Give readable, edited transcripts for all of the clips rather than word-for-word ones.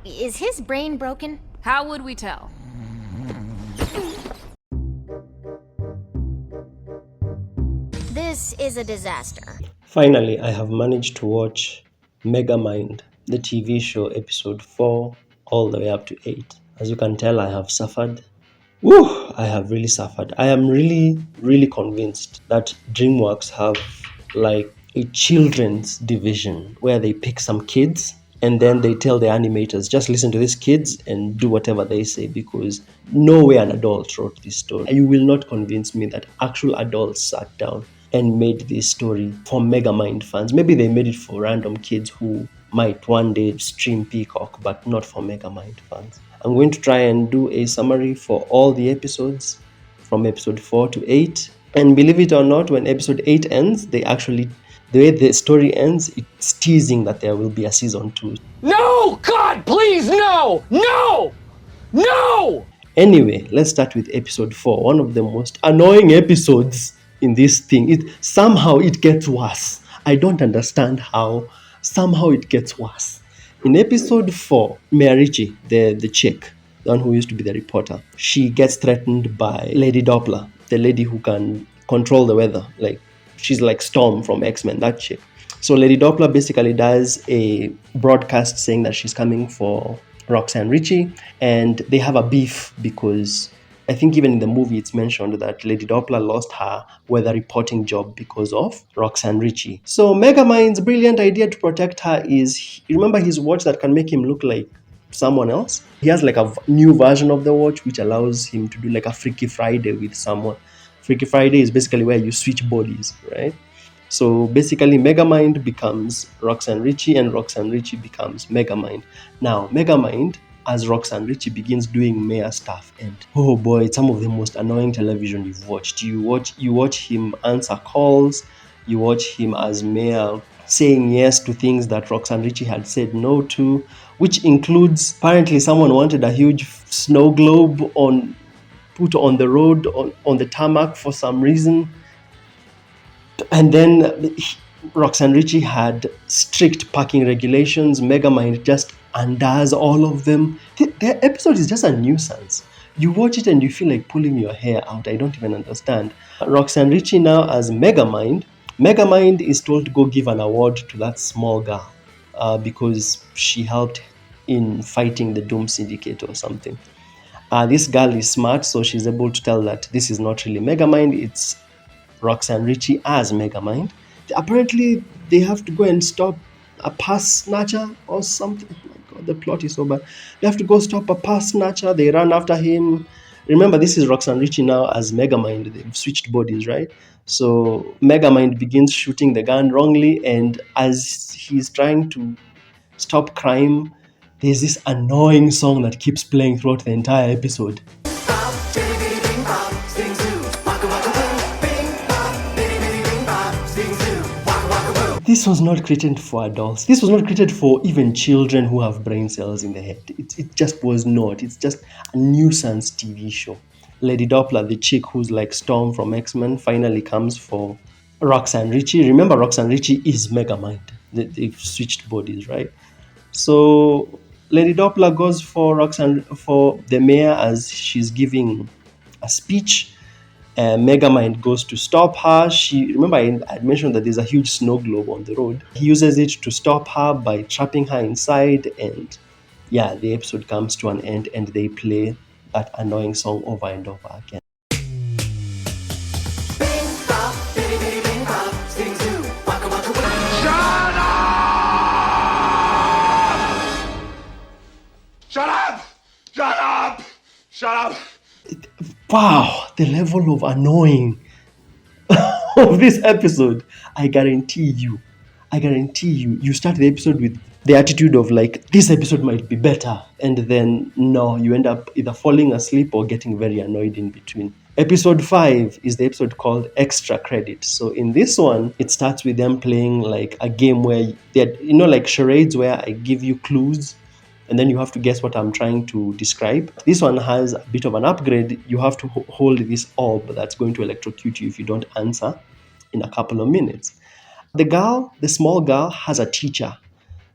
Is his brain broken? How would we tell? This is a disaster. Finally, I have managed to watch MEGAMIND, the TV show, episode 4, all the way up to 8. As you can tell, I have suffered. Woo! I have really suffered. I am really convinced that DreamWorks have like a children's division where they pick some kids and then they tell the animators, just listen to these kids and do whatever they say, because no way an adult wrote this story. You will not convince me that actual adults sat down and made this story for MEGAMIND fans. Maybe they made it for random kids who might one day stream Peacock, but not for MEGAMIND fans. I'm going to try and do a summary for all the episodes from episode 4 to 8. And believe it or not, when episode 8 ends, the way the story ends, it's teasing that there will be a season 2. No! God, please, no! No! No! Anyway, let's start with episode 4, one of the most annoying episodes in this thing. Somehow it gets worse. I don't understand how. Somehow it gets worse. In episode 4, Mia Ritchie, the chick, the one who used to be the reporter, she gets threatened by Lady Doppler, the lady who can control the weather. Like, she's like Storm from X-Men, that chick. So Lady Doppler basically does a broadcast saying that she's coming for Roxanne Ritchie, and they have a beef because I think even in the movie it's mentioned that Lady Doppler lost her weather reporting job because of Roxanne Ritchie. So Megamind's brilliant idea to protect her is, you remember his watch that can make him look like someone else? He has like a new version of the watch which allows him to do like a Freaky Friday with someone. Freaky Friday is basically where you switch bodies, right? So basically Megamind becomes Roxanne Ritchie and Roxanne Ritchie becomes Megamind. Now Megamind, as Roxanne Ritchie begins doing Mayor stuff, and oh boy, it's some of the most annoying television you've watched. You watch him answer calls, you watch him as Mayor saying yes to things that Roxanne Ritchie had said no to, which includes apparently someone wanted a huge snow globe put on the road on the tarmac for some reason. And then Roxanne Ritchie had strict parking regulations. Megamind just undoes all of them. The episode is just a nuisance. You watch it and you feel like pulling your hair out. I don't even understand. Roxanne Ritchie now as Megamind. Megamind is told to go give an award to that small girl because she helped in fighting the Doom Syndicate or something. This girl is smart, so she's able to tell that this is not really Megamind, it's Roxanne Ritchie as Megamind. Apparently, they have to go and stop a purse snatcher or something. Oh my God, the plot is so bad. They have to go stop a purse snatcher. They run after him. Remember, this is Roxanne Ritchie now as Megamind. They've switched bodies, right? So Megamind begins shooting the gun wrongly, and as he's trying to stop crime, there's this annoying song that keeps playing throughout the entire episode. This was not created for adults. This was not created for even children who have brain cells in the head. It just was not. It's just a nuisance TV show. Lady Doppler, the chick who's like Storm from X-Men, finally comes for Roxanne Ritchie. Remember, Roxanne Ritchie is Megamind. They've switched bodies, right? So Lady Doppler goes for the mayor as she's giving a speech. Megamind goes to stop her. Remember I mentioned that there's a huge snow globe on the road. He uses it to stop her by trapping her inside, and yeah, the episode comes to an end and they play that annoying song over and over again. Shut up! Shut up! Shut up! Wow, the level of annoying of this episode. I guarantee you, you start the episode with the attitude of like, this episode might be better. And then, no, you end up either falling asleep or getting very annoyed in between. Episode 5 is the episode called Extra Credit. So in this one, it starts with them playing like a game where, like charades where I give you clues and then you have to guess what I'm trying to describe. This one has a bit of an upgrade. You have to hold this orb that's going to electrocute you if you don't answer in a couple of minutes. The small girl, has a teacher.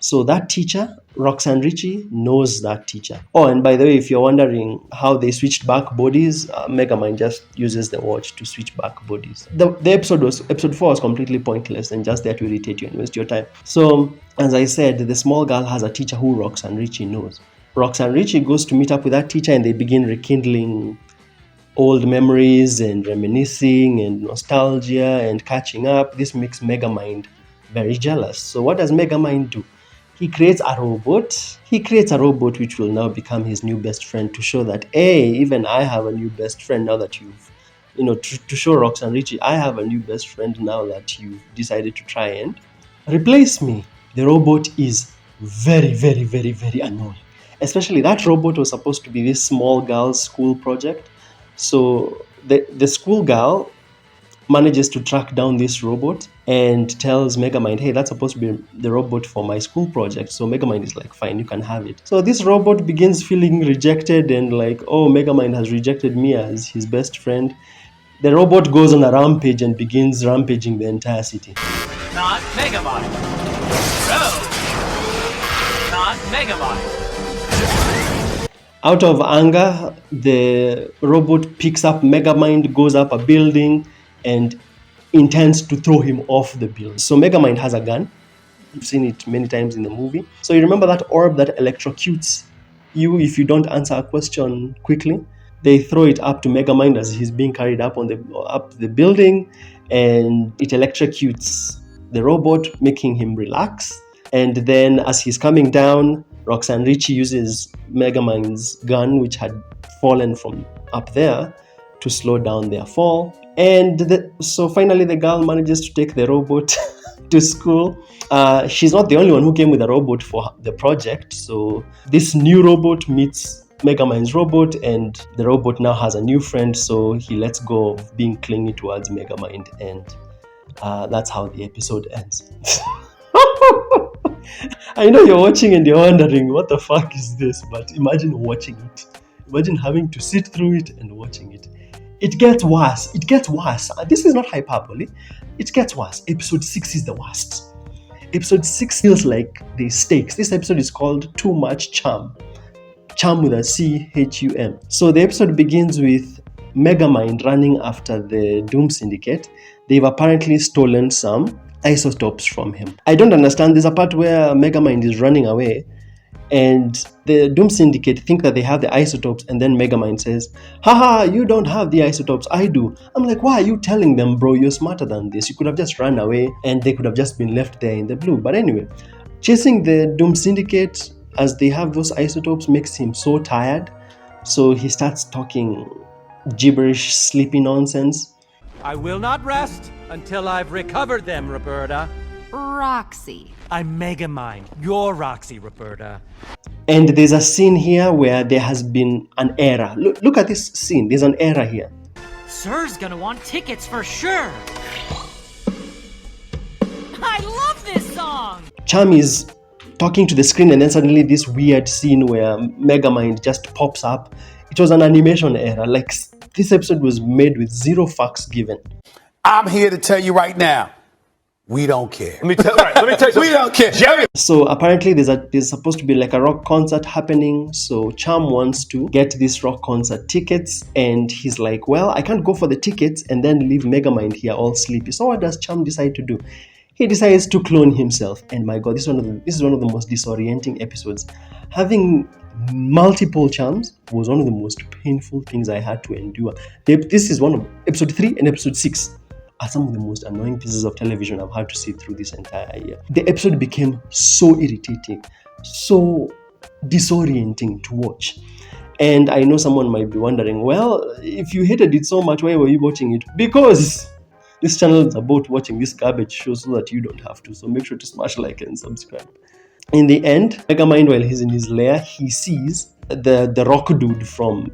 So that teacher, Roxanne Ritchie, knows that teacher. Oh, and by the way, if you're wondering how they switched back bodies, Megamind just uses the watch to switch back bodies. The episode 4 was completely pointless and just there to irritate you and waste your time. So, as I said, the small girl has a teacher who Roxanne Ritchie knows. Roxanne Ritchie goes to meet up with that teacher and they begin rekindling old memories and reminiscing and nostalgia and catching up. This makes Megamind very jealous. So what does Megamind do? He creates a robot. He creates a robot which will now become his new best friend to show that, hey, even I have a new best friend now that you've, to show Roxanne Ritchie, I have a new best friend now that you've decided to try and replace me. The robot is very, very, very, very annoying. Especially that robot was supposed to be this small girl's school project. So the school girl manages to track down this robot and tells Megamind, hey, that's supposed to be the robot for my school project. So Megamind is like, fine, you can have it. So this robot begins feeling rejected and like, oh, Megamind has rejected me as his best friend. The robot goes on a rampage and begins rampaging the entire city. Not Megamind. No. Not Megamind. Out of anger, the robot picks up Megamind, goes up a building, and intends to throw him off the building. So Megamind has a gun. You've seen it many times in the movie. So you remember that orb that electrocutes you if you don't answer a question quickly? They throw it up to Megamind as he's being carried up the building, and it electrocutes the robot, making him relax. And then as he's coming down, Roxanne Ritchie uses Megamind's gun, which had fallen from up there, to slow down their fall. And so finally the girl manages to take the robot to school. She's not the only one who came with a robot for the project. So this new robot meets Megamind's robot, and the robot now has a new friend, so he lets go of being clingy towards Megamind, and that's how the episode ends. I know you're watching and you're wondering, what the fuck is this? But imagine watching it. Imagine having to sit through it and watching it. It gets worse. It gets worse. This is not hyperbole. It gets worse. Episode 6 is the worst. Episode 6 feels like the stakes. This episode is called Too Much Charm. Charm with a C-H-U-M. So the episode begins with Megamind running after the Doom Syndicate. They've apparently stolen some isotopes from him. I don't understand. There's a part where Megamind is running away and the Doom Syndicate think that they have the isotopes, and then Megamind says, haha, you don't have the isotopes, I do. I'm like, why are you telling them, bro? You're smarter than this. You could have just run away and they could have just been left there in the blue. But anyway, chasing the Doom Syndicate as they have those isotopes makes him so tired. So he starts talking gibberish, sleepy nonsense. I will not rest until I've recovered them, Roberta. Roxy. I'm Megamind. You're Roxy, Roberta. And there's a scene here where there has been an error. Look at this scene. There's an error here. Sir's gonna want tickets for sure. I love this song! Charm is talking to the screen, and then suddenly this weird scene where Megamind just pops up. It was an animation error. Like, this episode was made with zero fucks given. I'm here to tell you right now, we don't care. Let me tell you something. We don't care. Jerry. So apparently there's supposed to be like a rock concert happening. So Charm wants to get this rock concert tickets, and he's like, well, I can't go for the tickets and then leave Megamind here all sleepy. So what does Charm decide to do? He decides to clone himself. And my god, this is one of the most disorienting episodes. Having multiple charms was one of the most painful things I had to endure. This is one of episode 3 and episode 6 are some of the most annoying pieces of television I've had to see through this entire year. The episode became so irritating, so disorienting to watch. And I know someone might be wondering, well, if you hated it so much, why were you watching it? Because this channel is about watching this garbage show so that you don't have to. So make sure to smash like and subscribe. In the end, Megamind, while he's in his lair, he sees the rock dude from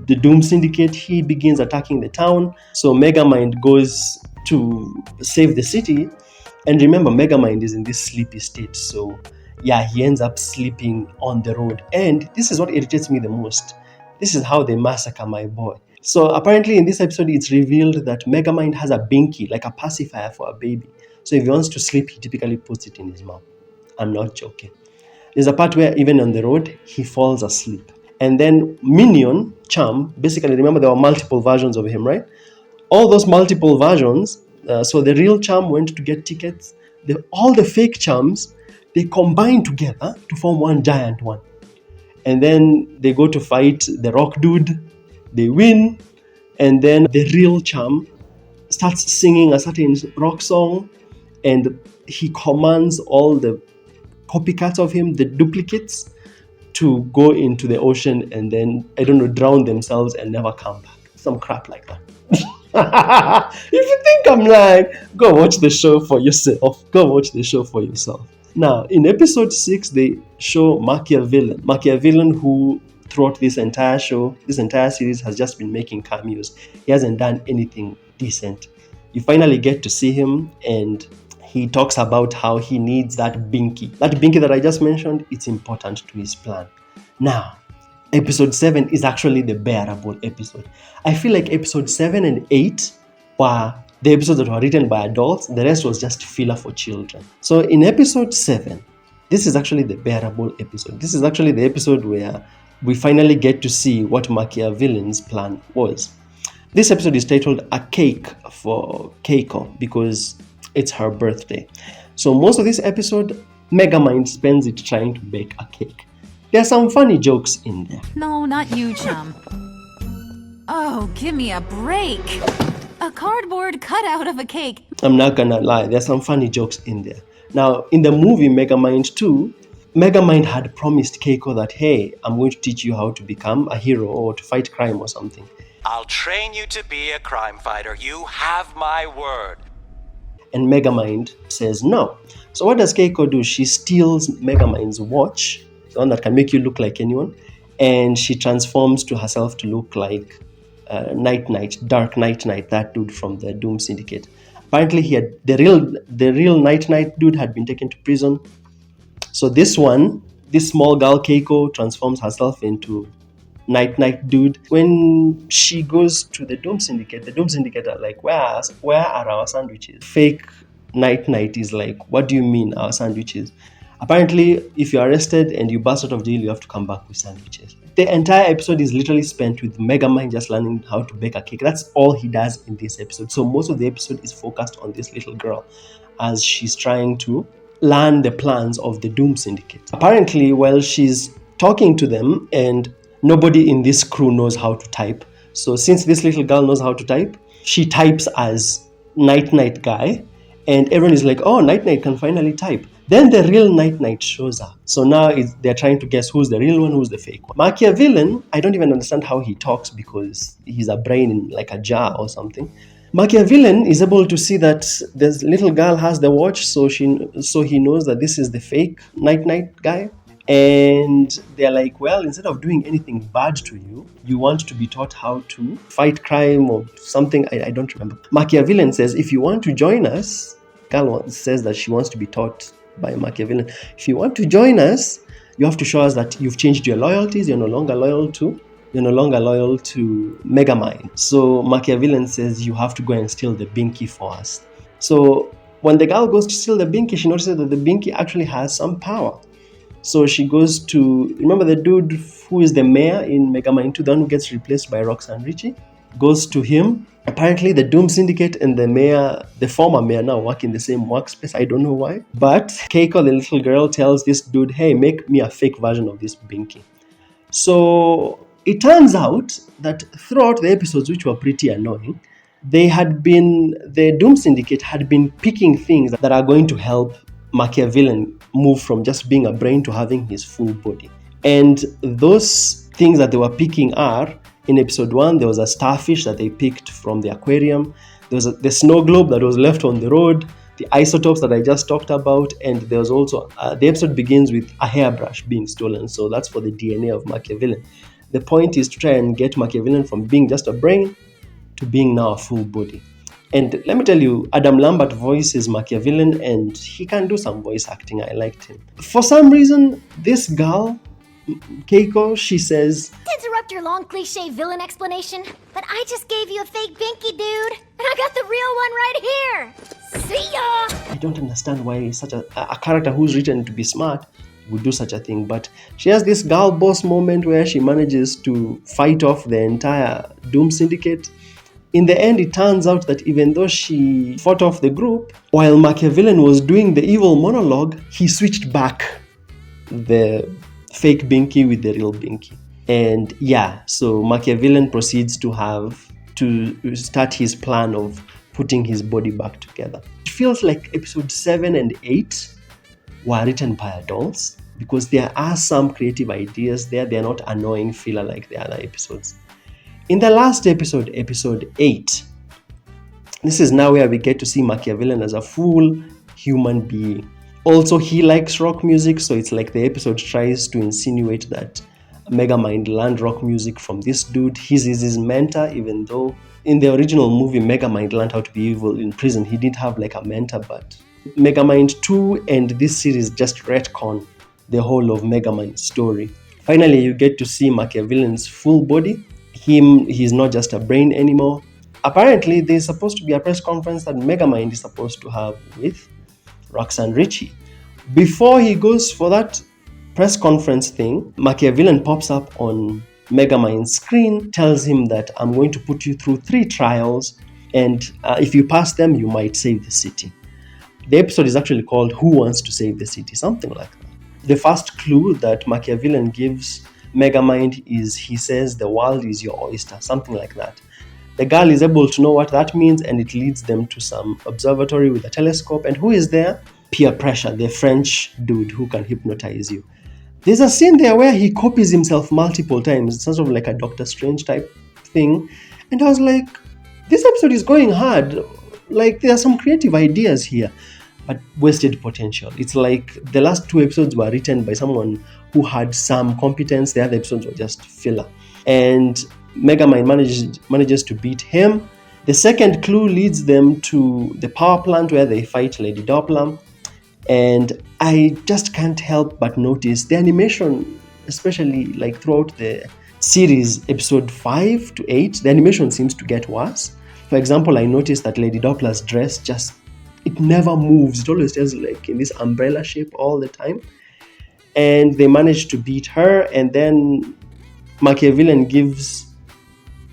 the Doom Syndicate. He begins attacking the town. So Megamind goes to save the city. And remember, Megamind is in this sleepy state. So yeah, he ends up sleeping on the road. And this is what irritates me the most. This is how they massacre my boy. So apparently in this episode, it's revealed that Megamind has a binky, like a pacifier for a baby. So if he wants to sleep, he typically puts it in his mouth. I'm not joking. There's a part where even on the road, he falls asleep. And then Minion, Cham, basically, remember there were multiple versions of him, right? All those multiple versions, so the real Cham went to get tickets. All the fake Chams, they combine together to form one giant one. And then they go to fight the rock dude. They win. And then the real Cham starts singing a certain rock song. And he commands all the copycats of him, the duplicates, to go into the ocean and then, drown themselves and never come back. Some crap like that. If you think I'm lying, go watch the show for yourself. Now, in episode 6, they show Machiavellian, who throughout this entire show, this entire series, has just been making cameos. He hasn't done anything decent. You finally get to see him, and he talks about how he needs that binky. That binky that I just mentioned, it's important to his plan. Now, episode 7 is actually the bearable episode. I feel like episode 7 and 8 were the episodes that were written by adults. The rest was just filler for children. So in episode 7, this is actually the bearable episode. This is actually the episode where we finally get to see what Machiavellian's plan was. This episode is titled A Cake for Keiko because it's her birthday. So most of this episode, Megamind spends it trying to bake a cake. There are some funny jokes in there. No, not you, chum. Oh, give me a break. A cardboard cutout of a cake. I'm not gonna lie, there's some funny jokes in there. Now, in the movie Megamind 2, Megamind had promised Keiko that, hey, I'm going to teach you how to become a hero or to fight crime or something. I'll train you to be a crime fighter. You have my word. And Megamind says no. So what does Keiko do? She steals Megamind's watch, the one that can make you look like anyone, and she transforms to herself to look like Dark Knight, that dude from the Doom Syndicate. Apparently, he had the real Night dude had been taken to prison. So this small girl Keiko transforms herself into Night dude. When she goes to the Doom Syndicate are like, where are our sandwiches? Fake Night is like, what do you mean our sandwiches? Apparently, if you're arrested and you burst out of jail, you have to come back with sandwiches. The entire episode is literally spent with Megamind just learning how to bake a cake. That's all he does in this episode. So most of the episode is focused on this little girl as she's trying to learn the plans of the Doom Syndicate. Apparently, while she's talking to them, and nobody in this crew knows how to type. So since this little girl knows how to type, she types as Night guy, and everyone is like, oh, Night can finally type. Then the real Night shows up. So now they're trying to guess who's the real one, who's the fake one. Machiavellian, I don't even understand how he talks because he's a brain in like a jar or something. Machiavellian is able to see that this little girl has the watch, so he knows that this is the fake Night guy. And they're like, well, instead of doing anything bad to you, you want to be taught how to fight crime or something. I don't remember. Machiavellian says, if you want to join us, girl says that she wants to be taught by Machiavellian. If you want to join us, you have to show us that you've changed your loyalties. You're no longer loyal to Megamind. So Machiavellian says you have to go and steal the binky for us. So when the girl goes to steal the binky, she notices that the binky actually has some power. So she goes to, remember the dude who is the mayor in Megamind 2, the one who gets replaced by Roxanne Ritchie, goes to him. Apparently the Doom Syndicate and the mayor, the former mayor, now work in the same workspace. I don't know why. But Keiko, the little girl, tells this dude, hey, make me a fake version of this binky. So it turns out that throughout the episodes, which were pretty annoying, the Doom Syndicate had been picking things that are going to help Machiavellian move from just being a brain to having his full body. And those things that they were picking are, in episode 1, there was a starfish that they picked from the aquarium. There was the snow globe that was left on the road, the isotopes that I just talked about, and there was also, the episode begins with a hairbrush being stolen. So that's for the DNA of Machiavellian. The point is to try and get Machiavellian from being just a brain to being now a full body. And let me tell you, Adam Lambert voices Machiavellian, and he can do some voice acting. I liked him. For some reason, this girl Keiko, she says, To interrupt your long cliche villain explanation, but I just gave you a fake binky, dude. And I got the real one right here. See ya! I don't understand why such a character who's written to be smart would do such a thing. But she has this girl boss moment where she manages to fight off the entire Doom Syndicate. In the end, it turns out that even though she fought off the group, while Machiavellian was doing the evil monologue, he switched back the fake Binky with the real Binky. And yeah, so Machiavellian proceeds to start his plan of putting his body back together. It feels like episode 7 and 8 were written by adults because there are some creative ideas there. They're not annoying filler like the other episodes. In the last episode, episode 8, this is now where we get to see Machiavellian as a full human being. Also, he likes rock music, so it's like the episode tries to insinuate that Megamind learned rock music from this dude. He's his mentor, even though in the original movie, Megamind learned how to be evil in prison. He didn't have like a mentor, but Megamind 2 and this series just retcon the whole of Megamind's story. Finally, you get to see Machiavellian's full body. He's not just a brain anymore. Apparently, there's supposed to be a press conference that Megamind is supposed to have with Roxanne Ritchie. Before he goes for that press conference thing, Machiavellian pops up on Megamind's screen, tells him that I'm going to put you through 3 trials, and if you pass them, you might save the city. The episode is actually called Who Wants to Save the City? Something like that. The first clue that Machiavellian gives Megamind is he says the world is your oyster, something like that. The girl is able to know what that means, and it leads them to some observatory with a telescope. And who is there? Peer Pressure, the French dude who can hypnotize you. There's a scene there where he copies himself multiple times. It's sort of like a Doctor Strange type thing. And I was like, this episode is going hard. Like, there are some creative ideas here, but wasted potential. It's like the last 2 episodes were written by someone who had some competence. The other episodes were just filler. And Megamind manages to beat him. The second clue leads them to the power plant where they fight Lady Doppler. And I just can't help but notice the animation, especially like throughout the series, episode 5 to 8, the animation seems to get worse. For example, I noticed that Lady Doppler's dress it never moves. It always stays like in this umbrella shape all the time. And they managed to beat her, and then Machiavellian gives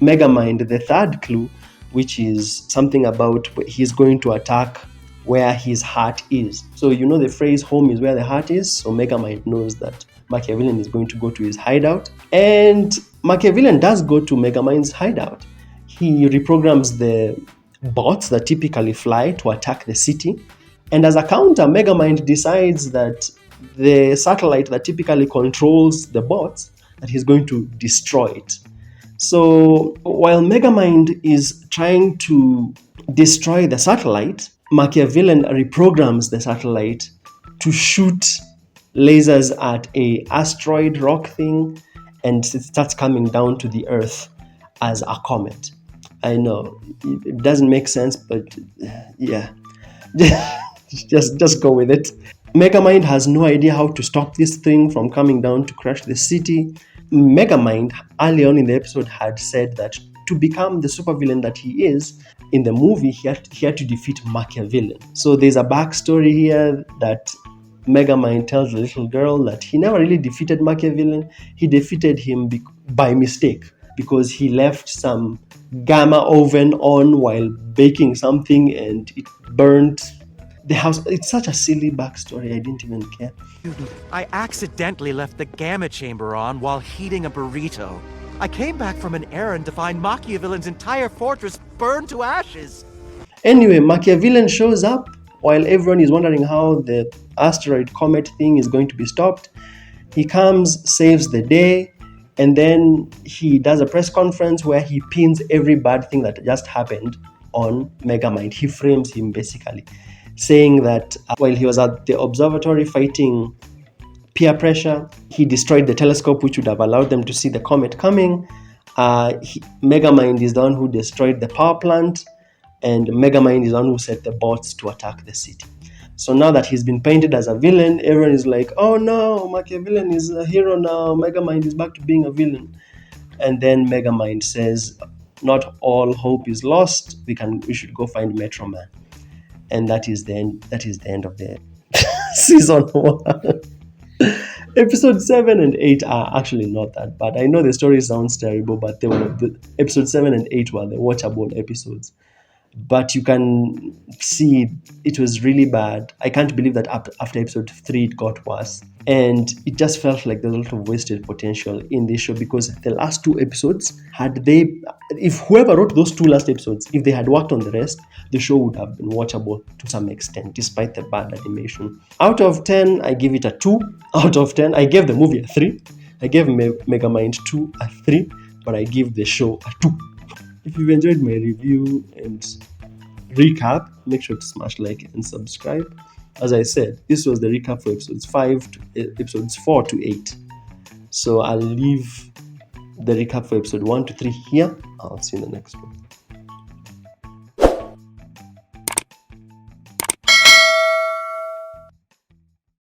Megamind the third clue, which is something about he's going to attack where his heart is. So you know the phrase home is where the heart is, so Megamind knows that Machiavellian is going to go to his hideout. And Machiavellian does go to Megamind's hideout. He reprograms the bots that typically fly to attack the city. And as a counter, Megamind decides that the satellite that typically controls the bots, that he's going to destroy it. So while Megamind is trying to destroy the satellite, Machiavellian reprograms the satellite to shoot lasers at a asteroid rock thing, and it starts coming down to the Earth as a comet. I know it doesn't make sense, but yeah, just go with it. Megamind has no idea how to stop this thing from coming down to crash the city. Megamind, early on in the episode, had said that to become the supervillain that he is in the movie, he had to defeat Machiavellian. So there's a backstory here that Megamind tells the little girl that he never really defeated Machiavellian. He defeated him by mistake because he left some gamma oven on while baking something and it burned the house. It's such a silly backstory, I didn't even care. I accidentally left the gamma chamber on while heating a burrito. I came back from an errand to find Machiavellian's entire fortress burned to ashes. Anyway, Machiavellian shows up while everyone is wondering how the asteroid comet thing is going to be stopped. He comes, saves the day, and then he does a press conference where he pins every bad thing that just happened on Megamind. He frames him basically, saying that while he was at the observatory fighting Peer Pressure, he destroyed the telescope which would have allowed them to see the comet coming. Megamind is the one who destroyed the power plant, and Megamind is the one who set the bots to attack the city. So now that he's been painted as a villain, everyone is like, oh no, Machiavellian is a hero now. Megamind is back to being a villain. And then Megamind says, not all hope is lost. We should go find Metro Man. And that is the end of the season 1. Episode 7 and 8 are actually not that bad. I know the story sounds terrible, but episode 7 and 8 were the watchable episodes. But you can see it was really bad. I can't believe that after episode 3 it got worse. And it just felt like there's a lot of wasted potential in this show, because the last 2 episodes, if whoever wrote those 2 last episodes, if they had worked on the rest, the show would have been watchable to some extent, despite the bad animation. Out of 10, I give it a 2. Out of 10, I gave the movie a 3. I gave Megamind 2 a 3, but I give the show a 2. If you've enjoyed my review and recap, make sure to smash like and subscribe. As I said, this was the recap for episodes 4 to 8. So I'll leave the recap for episode 1 to 3 here. I'll see you in the next one.